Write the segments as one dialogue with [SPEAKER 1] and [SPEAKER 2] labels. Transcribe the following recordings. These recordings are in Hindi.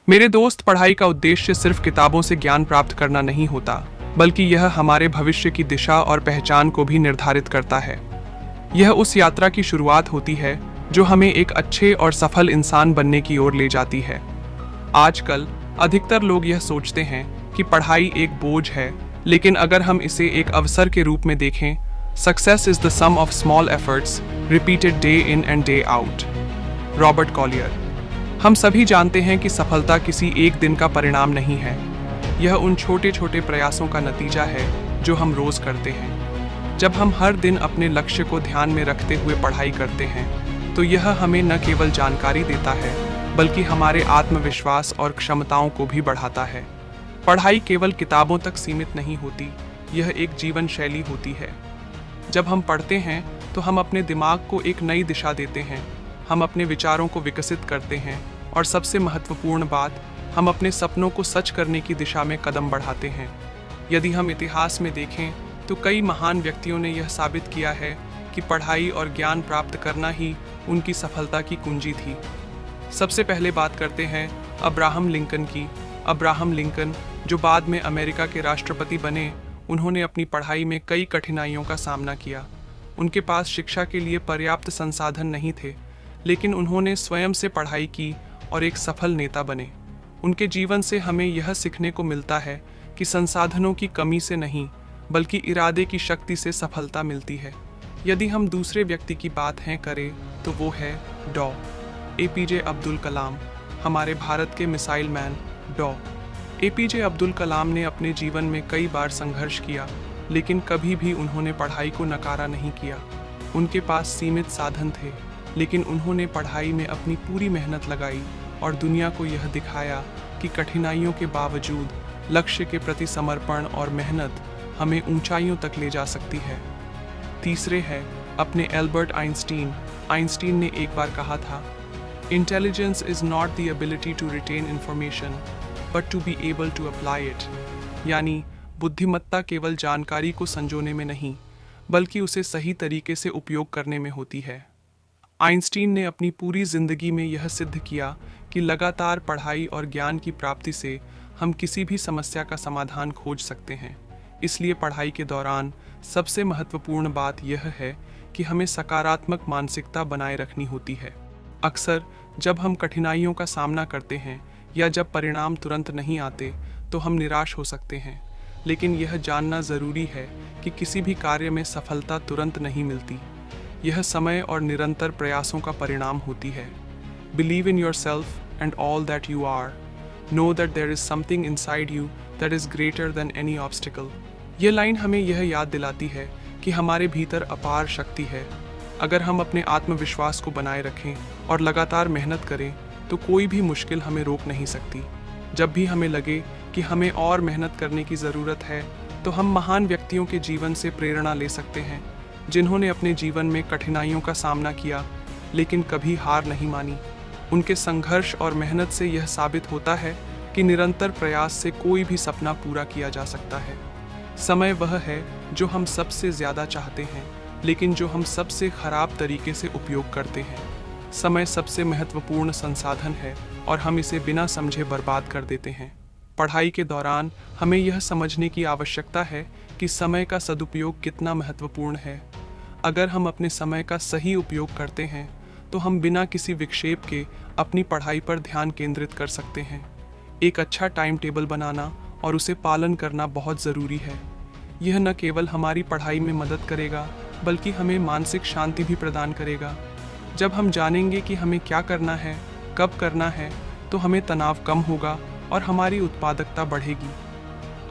[SPEAKER 1] मेरे दोस्त, पढ़ाई का उद्देश्य सिर्फ किताबों से ज्ञान प्राप्त करना नहीं होता, बल्कि यह हमारे भविष्य की दिशा और पहचान को भी निर्धारित करता है। यह उस यात्रा की शुरुआत होती है जो हमें एक अच्छे और सफल इंसान बनने की ओर ले जाती है। आजकल अधिकतर लोग यह सोचते हैं कि पढ़ाई एक बोझ है, लेकिन अगर हम इसे एक अवसर के रूप में देखें, success is the sum of small efforts repeated day in and day out. Robert Collier. हम सभी जानते हैं कि सफलता किसी एक दिन का परिणाम नहीं है। यह उन छोटे छोटे प्रयासों का नतीजा है जो हम रोज करते हैं। जब हम हर दिन अपने लक्ष्य को ध्यान में रखते हुए पढ़ाई करते हैं, तो यह हमें न केवल जानकारी देता है, बल्कि हमारे आत्मविश्वास और क्षमताओं को भी बढ़ाता है। पढ़ाई केवल किताबों तक सीमित नहीं होती, यह एक जीवन शैली होती है। जब हम पढ़ते हैं तो हम अपने दिमाग को एक नई दिशा देते हैं, हम अपने विचारों को विकसित करते हैं और सबसे महत्वपूर्ण बात, हम अपने सपनों को सच करने की दिशा में कदम बढ़ाते हैं। यदि हम इतिहास में देखें तो कई महान व्यक्तियों ने यह साबित किया है कि पढ़ाई और ज्ञान प्राप्त करना ही उनकी सफलता की कुंजी थी। सबसे पहले बात करते हैं अब्राहम लिंकन की। अब्राहम लिंकन, जो बाद में अमेरिका के राष्ट्रपति बने, उन्होंने अपनी पढ़ाई में कई कठिनाइयों का सामना किया। उनके पास शिक्षा के लिए पर्याप्त संसाधन नहीं थे, लेकिन उन्होंने स्वयं से पढ़ाई की और एक सफल नेता बने। उनके जीवन से हमें यह सीखने को मिलता है कि संसाधनों की कमी से नहीं, बल्कि इरादे की शक्ति से सफलता मिलती है। यदि हम दूसरे व्यक्ति की बात करें तो वो है डॉ. एपीजे अब्दुल कलाम, हमारे भारत के मिसाइल मैन। डॉ. एपीजे अब्दुल कलाम ने अपने जीवन में कई बार संघर्ष किया, लेकिन कभी भी उन्होंने पढ़ाई को नकारा नहीं किया। उनके पास सीमित साधन थे, लेकिन उन्होंने पढ़ाई में अपनी पूरी मेहनत लगाई और दुनिया को यह दिखाया कि कठिनाइयों के बावजूद लक्ष्य के प्रति समर्पण और मेहनत हमें ऊंचाइयों तक ले जा सकती है। तीसरे है अपने एल्बर्ट आइंस्टीन। आइंस्टीन ने एक बार कहा था, intelligence is not the ability to retain information but to be able to apply it. यानी बुद्धिमत्ता केवल जानकारी को संजोने में नहीं, बल्कि उसे सही तरीके से उपयोग करने में होती है। आइंस्टीन ने अपनी पूरी जिंदगी में यह सिद्ध किया कि लगातार पढ़ाई और ज्ञान की प्राप्ति से हम किसी भी समस्या का समाधान खोज सकते हैं। इसलिए पढ़ाई के दौरान सबसे महत्वपूर्ण बात यह है कि हमें सकारात्मक मानसिकता बनाए रखनी होती है। अक्सर जब हम कठिनाइयों का सामना करते हैं या जब परिणाम तुरंत नहीं आते, तो हम निराश हो सकते हैं, लेकिन यह जानना ज़रूरी है कि किसी भी कार्य में सफलता तुरंत नहीं मिलती। यह समय और निरंतर प्रयासों का परिणाम होती है। Believe in yourself and all that you are. Know that there is something inside you that is greater than any obstacle. यह लाइन हमें यह याद दिलाती है कि हमारे भीतर अपार शक्ति है। अगर हम अपने आत्मविश्वास को बनाए रखें और लगातार मेहनत करें, तो कोई भी मुश्किल हमें रोक नहीं सकती। जब भी हमें लगे कि हमें और मेहनत करने की ज़रूरत है, तो हम महान व्यक्तियों के जीवन से प्रेरणा ले सकते हैं, जिन्होंने अपने जीवन में कठिनाइयों का सामना किया लेकिन कभी हार नहीं मानी। उनके संघर्ष और मेहनत से यह साबित होता है कि निरंतर प्रयास से कोई भी सपना पूरा किया जा सकता है। समय वह है जो हम सबसे ज़्यादा चाहते हैं, लेकिन जो हम सबसे खराब तरीके से उपयोग करते हैं। समय सबसे महत्वपूर्ण संसाधन है और हम इसे बिना समझे बर्बाद कर देते हैं। पढ़ाई के दौरान हमें यह समझने की आवश्यकता है कि समय का सदुपयोग कितना महत्वपूर्ण है। अगर हम अपने समय का सही उपयोग करते हैं, तो हम बिना किसी विक्षेप के अपनी पढ़ाई पर ध्यान केंद्रित कर सकते हैं। एक अच्छा टाइम टेबल बनाना और उसे पालन करना बहुत ज़रूरी है। यह न केवल हमारी पढ़ाई में मदद करेगा, बल्कि हमें मानसिक शांति भी प्रदान करेगा। जब हम जानेंगे कि हमें क्या करना है, कब करना है, तो हमें तनाव कम होगा और हमारी उत्पादकता बढ़ेगी।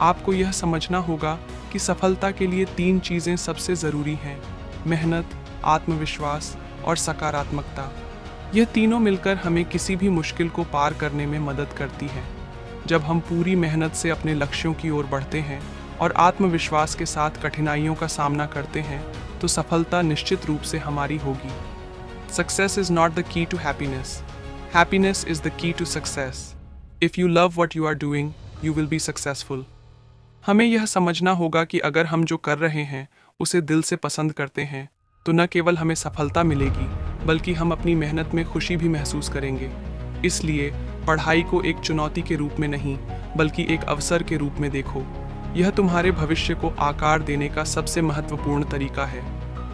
[SPEAKER 1] आपको यह समझना होगा कि सफलता के लिए 3 चीज़ें सबसे ज़रूरी हैं: मेहनत, आत्मविश्वास और सकारात्मकता। यह तीनों मिलकर हमें किसी भी मुश्किल को पार करने में मदद करती हैं। जब हम पूरी मेहनत से अपने लक्ष्यों की ओर बढ़ते हैं और आत्मविश्वास के साथ कठिनाइयों का सामना करते हैं, तो सफलता निश्चित रूप से हमारी होगी। Success is not the key to happiness, happiness is the key to success. If you love what you are doing, you will be successful. हमें यह समझना होगा कि अगर हम जो कर रहे हैं उसे दिल से पसंद करते हैं, तो न केवल हमें सफलता मिलेगी, बल्कि हम अपनी मेहनत में खुशी भी महसूस करेंगे। इसलिए पढ़ाई को एक चुनौती के रूप में नहीं, बल्कि एक अवसर के रूप में देखो। यह तुम्हारे भविष्य को आकार देने का सबसे महत्वपूर्ण तरीका है।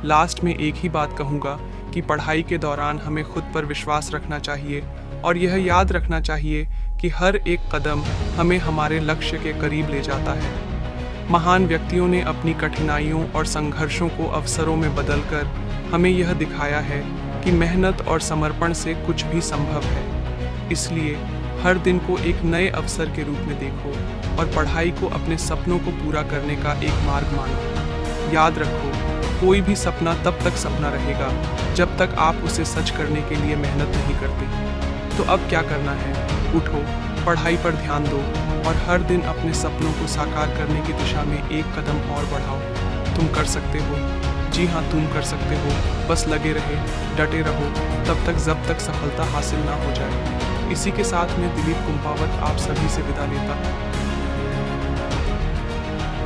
[SPEAKER 1] लास्ट में एक ही बात कहूँगा कि पढ़ाई के दौरान हमें खुद पर विश्वास रखना चाहिए और यह याद रखना चाहिए कि हर एक कदम हमें हमारे लक्ष्य के करीब ले जाता है। महान व्यक्तियों ने अपनी कठिनाइयों और संघर्षों को अवसरों में बदलकर हमें यह दिखाया है कि मेहनत और समर्पण से कुछ भी संभव है। इसलिए हर दिन को एक नए अवसर के रूप में देखो और पढ़ाई को अपने सपनों को पूरा करने का एक मार्ग मानो। याद रखो, कोई भी सपना तब तक सपना रहेगा जब तक आप उसे सच करने के लिए मेहनत नहीं करते। तो अब क्या करना है? उठो, पढ़ाई पर ध्यान दो और हर दिन अपने सपनों को साकार करने की दिशा में एक कदम और बढ़ाओ। तुम कर सकते हो। जी हाँ, तुम कर सकते हो। बस लगे रहे, डटे रहो, तब तक जब तक सफलता हासिल ना हो जाए। इसी के साथ मैं दिलीप कुंपावत आप सभी से विदा लेता हूँ।